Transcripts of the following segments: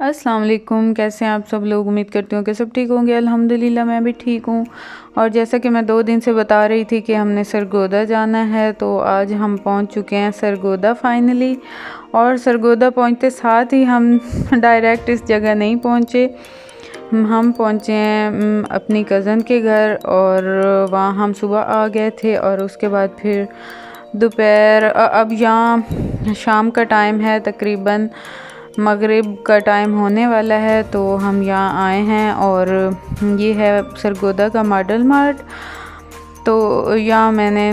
अस्सलाम वालेकुम। कैसे हैं आप सब लोग? उम्मीद करती हूँ कि सब ठीक होंगे। अल्हम्दुलिल्लाह मैं भी ठीक हूँ। और जैसा कि मैं 2 दिन से बता रही थी कि हमने सरगोदा जाना है, तो आज हम पहुँच चुके हैं सरगोदा फाइनली। और सरगोदा पहुँचते साथ ही हम डायरेक्ट इस जगह नहीं पहुँचे, हम पहुँचे हैं अपनी कज़न के घर, और वहाँ हम सुबह आ गए थे। और उसके बाद फिर दोपहर, अब यहाँ शाम का टाइम है, तकरीबन मगरिब का टाइम होने वाला है, तो हम यहाँ आए हैं। और ये है सरगोदा का मॉडल मार्ट। तो यहाँ मैंने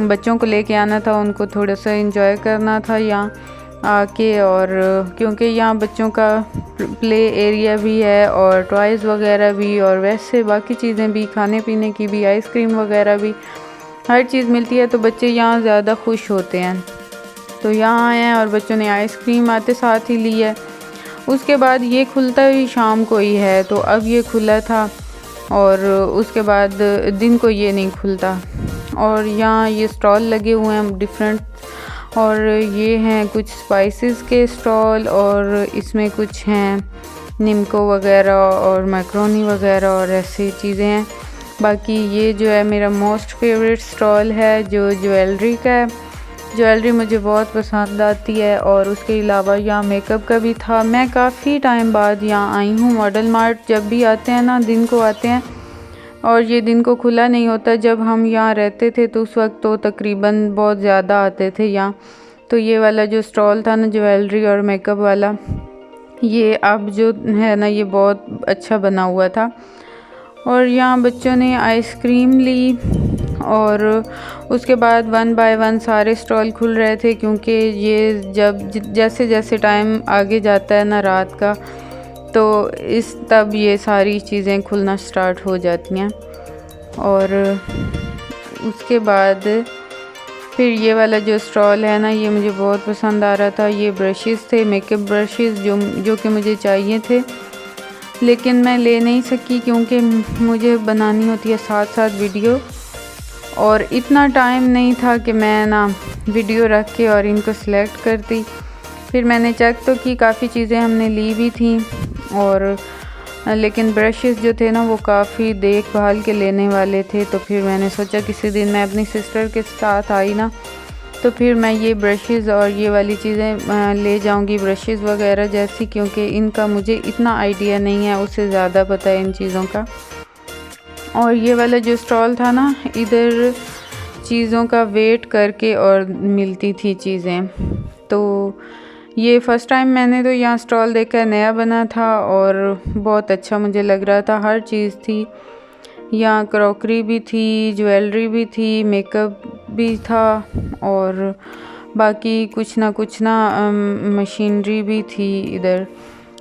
बच्चों को लेके आना था, उनको थोड़ा सा एंजॉय करना था यहाँ आके। और क्योंकि यहाँ बच्चों का प्ले एरिया भी है और टॉयज़ वगैरह भी, और वैसे बाकी चीज़ें भी, खाने पीने की भी, आइसक्रीम वगैरह भी, हर चीज़ मिलती है। तो बच्चे यहाँ ज़्यादा खुश होते हैं। तो यहाँ आए हैं और बच्चों ने आइसक्रीम आते साथ ही ली है। उसके बाद ये खुलता ही शाम को ही है, तो अब ये खुला था, और उसके बाद दिन को ये नहीं खुलता। और यहाँ ये स्टॉल लगे हुए हैं डिफरेंट, और ये हैं कुछ स्पाइसेस के स्टॉल, और इसमें कुछ हैं निम्को वगैरह और मैक्रोनी वगैरह और ऐसी चीज़ें हैं। बाकी ये जो है मेरा मोस्ट फेवरेट स्टॉल है, जो ज्वेलरी का है। ज्वेलरी मुझे बहुत पसंद आती है। और उसके अलावा यहाँ मेकअप का भी था। मैं काफ़ी टाइम बाद यहाँ आई हूँ। मॉडल मार्ट जब भी आते हैं ना, दिन को आते हैं, और ये दिन को खुला नहीं होता। जब हम यहाँ रहते थे तो उस वक्त तो तकरीबन बहुत ज़्यादा आते थे यहाँ। तो ये वाला जो स्टॉल था ना, ज्वेलरी और मेकअप वाला, ये अब जो है ना, ये बहुत अच्छा बना हुआ था। और यहाँ बच्चों ने आइसक्रीम ली, और उसके बाद 1 बाय 1 सारे स्टॉल खुल रहे थे, क्योंकि ये जैसे जैसे टाइम आगे जाता है ना रात का, तो तब ये सारी चीज़ें खुलना स्टार्ट हो जाती हैं। और उसके बाद फिर ये वाला जो स्टॉल है ना, ये मुझे बहुत पसंद आ रहा था। ये ब्रशेज़ थे, मेकअप ब्रशेज़, जो कि मुझे चाहिए थे, लेकिन मैं ले नहीं सकी क्योंकि मुझे बनानी होती है साथ साथ वीडियो, और इतना टाइम नहीं था कि मैं ना वीडियो रख के और इनको सिलेक्ट करती। फिर मैंने चेक तो की, काफ़ी चीज़ें हमने ली भी थी, और लेकिन ब्रशेज़ जो थे ना, वो काफ़ी देखभाल के लेने वाले थे। तो फिर मैंने सोचा किसी दिन मैं अपनी सिस्टर के साथ आई ना, तो फिर मैं ये ब्रशेज़ और ये वाली चीज़ें ले जाऊंगी, ब्रशेज़ वगैरह जैसी, क्योंकि इनका मुझे इतना आइडिया नहीं है, उससे ज़्यादा पता है इन चीज़ों का। और ये वाला जो स्टॉल था ना, इधर चीज़ों का वेट करके और मिलती थी चीज़ें। तो ये फ़र्स्ट टाइम मैंने तो यहाँ स्टॉल देखकर, नया बना था और बहुत अच्छा मुझे लग रहा था। हर चीज़ थी यहाँ, क्रॉकरी भी थी, ज्वेलरी भी थी, मेकअप भी था, और बाकी कुछ ना मशीनरी भी थी इधर,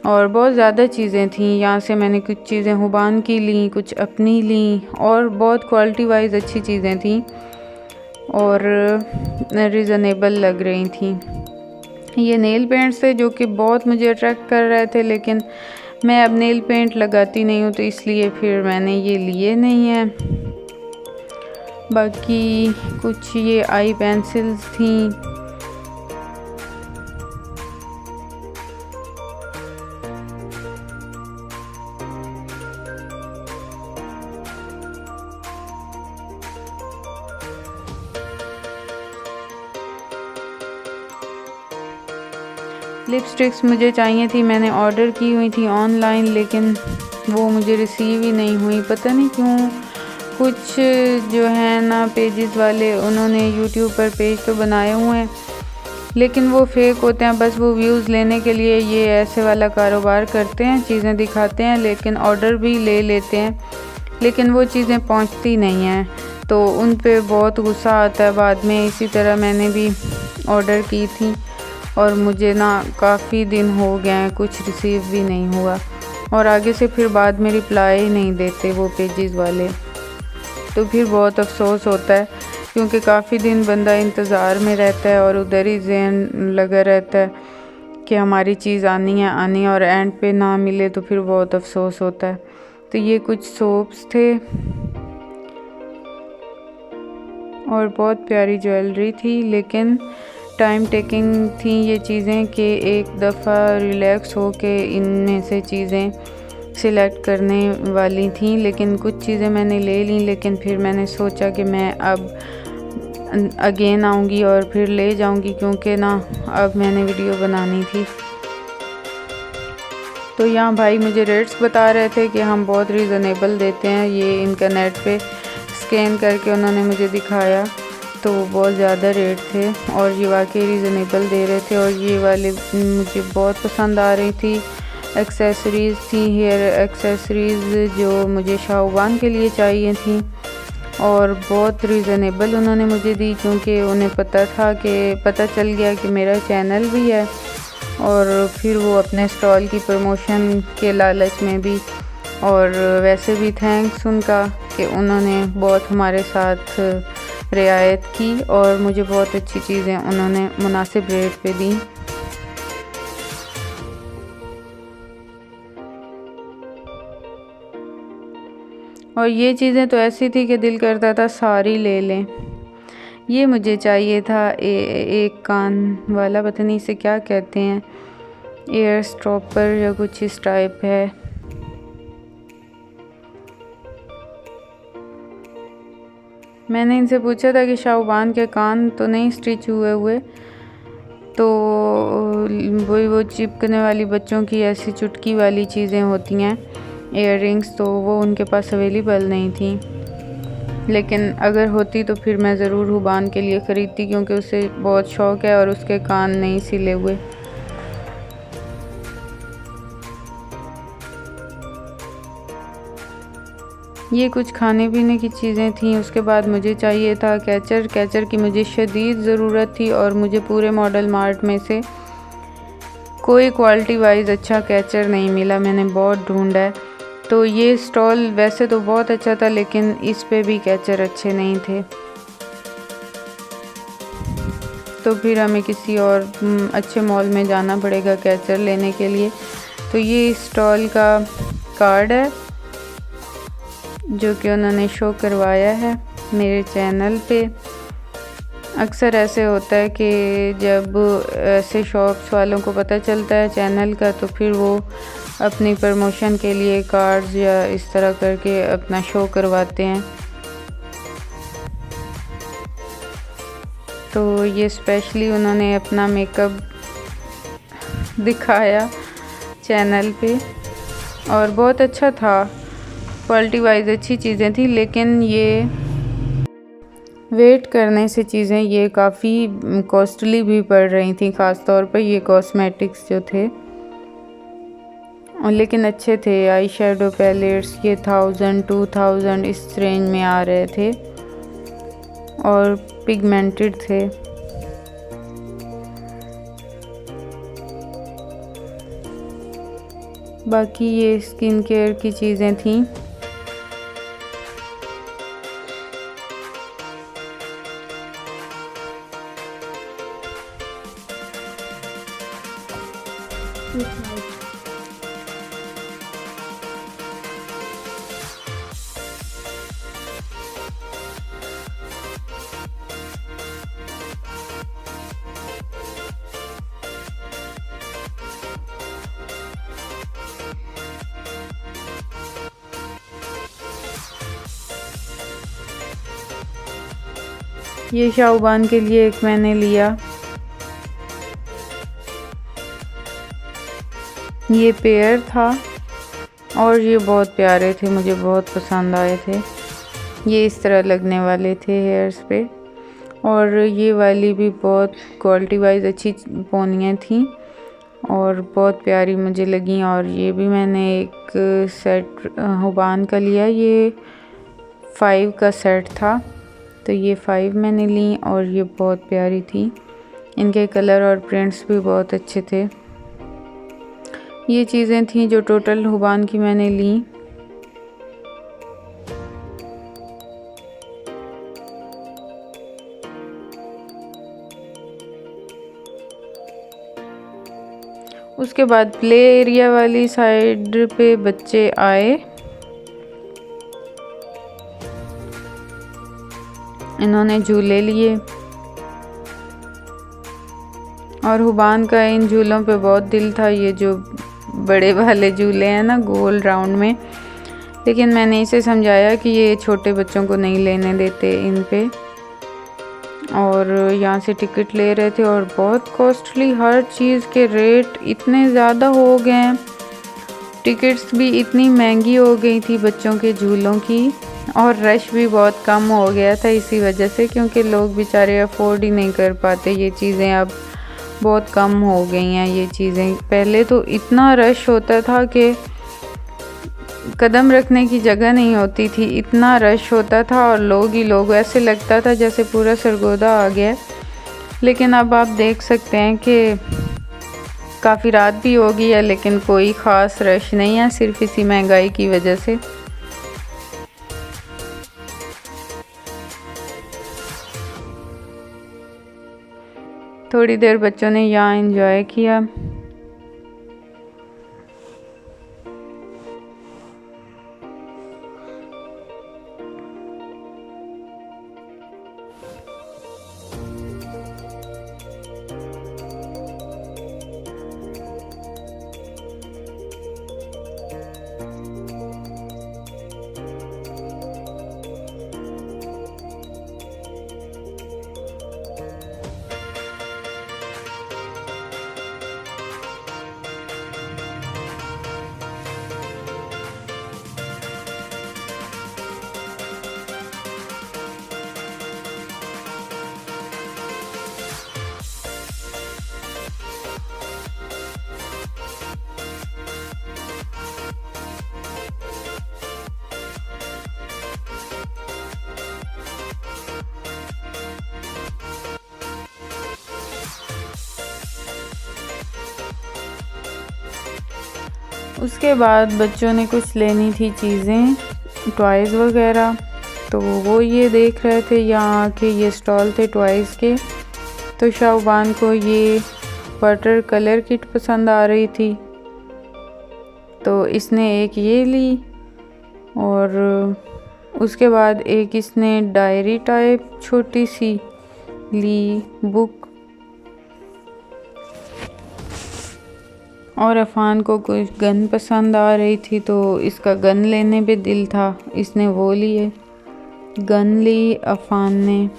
और बहुत ज़्यादा चीज़ें थी। यहाँ से मैंने कुछ चीज़ें हुबान की ली, कुछ अपनी ली, और बहुत क्वालिटी वाइज अच्छी चीज़ें थी और रीज़नेबल लग रही थी। ये नेल पेंट्स थे जो कि बहुत मुझे अट्रैक्ट कर रहे थे, लेकिन मैं अब नेल पेंट लगाती नहीं हूँ, तो इसलिए फिर मैंने ये लिए नहीं हैं। बाकी कुछ ये आई पेंसिल्स थी, लिपस्टिक्स मुझे चाहिए थी, मैंने ऑर्डर की हुई थी ऑनलाइन, लेकिन वो मुझे रिसीव ही नहीं हुई। पता नहीं क्यों। कुछ जो है ना पेजेस वाले, उन्होंने यूट्यूब पर पेज तो बनाए हुए हैं, लेकिन वो फेक होते हैं। बस वो व्यूज़ लेने के लिए ये ऐसे वाला कारोबार करते हैं, चीज़ें दिखाते हैं, लेकिन ऑर्डर भी ले लेते हैं, लेकिन वो चीज़ें पहुंचती नहीं हैं। तो उन पे बहुत गुस्सा आता है बाद में। इसी तरह मैंने भी ऑर्डर की थी, और मुझे ना काफ़ी दिन हो गए हैं, कुछ रिसीव भी नहीं हुआ, और आगे से फिर बाद में रिप्लाई नहीं देते वो पेजेस वाले। तो फिर बहुत अफसोस होता है, क्योंकि काफ़ी दिन बंदा इंतज़ार में रहता है और उधर ही ज़हन लगा रहता है कि हमारी चीज़ आनी है, और एंड पे ना मिले तो फिर बहुत अफसोस होता है। तो ये कुछ सोप्स थे, और बहुत प्यारी ज्वेलरी थी, लेकिन टाइम टेकिंग थी ये चीज़ें कि एक दफ़ा रिलैक्स हो के इनमें से चीज़ें सिलेक्ट करने वाली थी, लेकिन कुछ चीज़ें मैंने ले ली, लेकिन फिर मैंने सोचा कि मैं अब अगेन आऊँगी और फिर ले जाऊँगी, क्योंकि ना अब मैंने वीडियो बनानी थी। तो यहाँ भाई मुझे रेट्स बता रहे थे कि हम बहुत रीज़नेबल देते हैं। ये इनका नेट पे स्कैन करके उन्होंने मुझे दिखाया तो बहुत ज़्यादा रेट थे और ये वाकई रीज़नेबल दे रहे थे। और ये वाले मुझे बहुत पसंद आ रही थी। एक्सेसरीज़ थी, हेयर एक्सेसरीज़ जो मुझे शाहबान के लिए चाहिए थी और बहुत रीज़नेबल उन्होंने मुझे दी, क्योंकि उन्हें पता चल गया कि मेरा चैनल भी है और फिर वो अपने स्टॉल की प्रमोशन के लालच में भी, और वैसे भी थैंक्स उनका कि उन्होंने बहुत हमारे साथ रियायत की और मुझे बहुत अच्छी चीज़ें उन्होंने मुनासिब रेट पे दी। और ये चीज़ें तो ऐसी थी कि दिल करता था सारी ले लें। ये मुझे चाहिए था एक कान वाला, पता नहीं इसे क्या कहते हैं, एयर स्टॉपर या कुछ इस टाइप है। मैंने इनसे पूछा था कि शाहबान के कान तो नहीं स्टिच हुए, तो वो चिपकने वाली बच्चों की ऐसी चुटकी वाली चीज़ें होती हैं इयररिंग्स, तो वो उनके पास अवेलेबल नहीं थी। लेकिन अगर होती तो फिर मैं ज़रूर हुबान के लिए ख़रीदती, क्योंकि उसे बहुत शौक़ है और उसके कान नहीं सिले हुए। ये कुछ खाने पीने की चीज़ें थी। उसके बाद मुझे चाहिए था कैचर की मुझे शदीद ज़रूरत थी और मुझे पूरे मॉडल मार्ट में से कोई क्वालिटी वाइज अच्छा कैचर नहीं मिला, मैंने बहुत ढूंढा है। तो ये स्टॉल वैसे तो बहुत अच्छा था, लेकिन इस पे भी कैचर अच्छे नहीं थे, तो फिर हमें किसी और अच्छे मॉल में जाना पड़ेगा कैचर लेने के लिए। तो ये स्टॉल का कार्ड है जो कि उन्होंने शो करवाया है मेरे चैनल पे। अक्सर ऐसे होता है कि जब ऐसे शॉप्स वालों को पता चलता है चैनल का, तो फिर वो अपनी प्रमोशन के लिए कार्ड्स या इस तरह करके अपना शो करवाते हैं। तो ये स्पेशली उन्होंने अपना मेकअप दिखाया चैनल पे और बहुत अच्छा था, क्वालिटी वाइज अच्छी चीज़ें थी। लेकिन ये वेट करने से चीज़ें ये काफ़ी कॉस्टली भी पड़ रही थी, ख़ास तौर पर ये कॉस्मेटिक्स जो थे, और लेकिन अच्छे थे। आई शेडो पैलेट्स ये 1000-2000 इस रेंज में आ रहे थे और पिगमेंटेड थे। बाकी ये स्किन केयर की चीज़ें थी। ये शाहबान के लिए एक मैंने लिया, ये पेयर था और ये बहुत प्यारे थे, मुझे बहुत पसंद आए थे। ये इस तरह लगने वाले थे हेयर्स पे, और ये वाली भी बहुत क्वालिटी वाइज अच्छी पोनियाँ थी और बहुत प्यारी मुझे लगी। और ये भी मैंने एक सेट हुबान का लिया, ये 5 का सेट था, तो ये 5 मैंने ली और ये बहुत प्यारी थी। इनके कलर और प्रिंट्स भी बहुत अच्छे थे। ये चीज़ें थी जो टोटल हुबान की मैंने ली। उसके बाद प्ले एरिया वाली साइड पे बच्चे आए, इन्होंने झूले लिए और हुबान का इन झूलों पे बहुत दिल था, ये जो बड़े वाले झूले हैं ना गोल राउंड में, लेकिन मैंने इसे समझाया कि ये छोटे बच्चों को नहीं लेने देते इन पे। और यहाँ से टिकट ले रहे थे और बहुत कॉस्टली, हर चीज़ के रेट इतने ज़्यादा हो गए हैं, टिकट्स भी इतनी महंगी हो गई थी बच्चों के झूलों की, और रश भी बहुत कम हो गया था इसी वजह से, क्योंकि लोग बेचारे अफोर्ड ही नहीं कर पाते ये चीज़ें। अब बहुत कम हो गई हैं ये चीज़ें, पहले तो इतना रश होता था कि कदम रखने की जगह नहीं होती थी, इतना रश होता था और लोग ही लोग, ऐसे लगता था जैसे पूरा सरगोदा आ गया। लेकिन अब आप देख सकते हैं कि काफ़ी रात भी हो गई है, लेकिन कोई ख़ास रश नहीं है, सिर्फ इसी महंगाई की वजह से। थोड़ी देर बच्चों ने यहाँ एंजॉय किया। उसके बाद बच्चों ने कुछ लेनी थी चीज़ें, टॉयज़ वगैरह, तो वो ये देख रहे थे यहाँ आके, ये स्टॉल थे टॉयज़ के। तो शाहबान को ये वाटर कलर किट पसंद आ रही थी, तो इसने एक ये ली, और उसके बाद एक इसने डायरी टाइप छोटी सी ली बुक, और अफ़ान को कुछ गन पसंद आ रही थी, तो इसका गन लेने पे दिल था, इसने वो लिए, गन ली अफ़ान ने।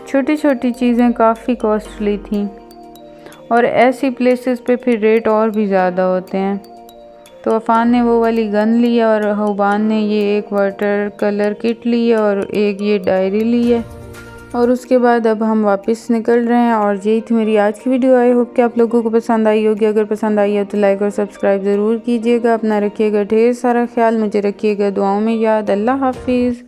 छोटी छोटी चीज़ें काफ़ी कॉस्टली थी, और ऐसी प्लेसेस पे फिर रेट और भी ज़्यादा होते हैं। तो अफ़ान ने वो वाली गन ली और हुबान ने ये एक वाटर कलर किट ली है और एक ये डायरी ली है। और उसके बाद अब हम वापस निकल रहे हैं। और यही थी मेरी आज की वीडियो। आई होप कि आप लोगों को पसंद आई होगी। अगर पसंद आई है तो लाइक और सब्सक्राइब ज़रूर कीजिएगा। अपना रखिएगा ढेर सारा ख्याल, मुझे रखिएगा दुआओं में याद। अल्लाह हाफिज़।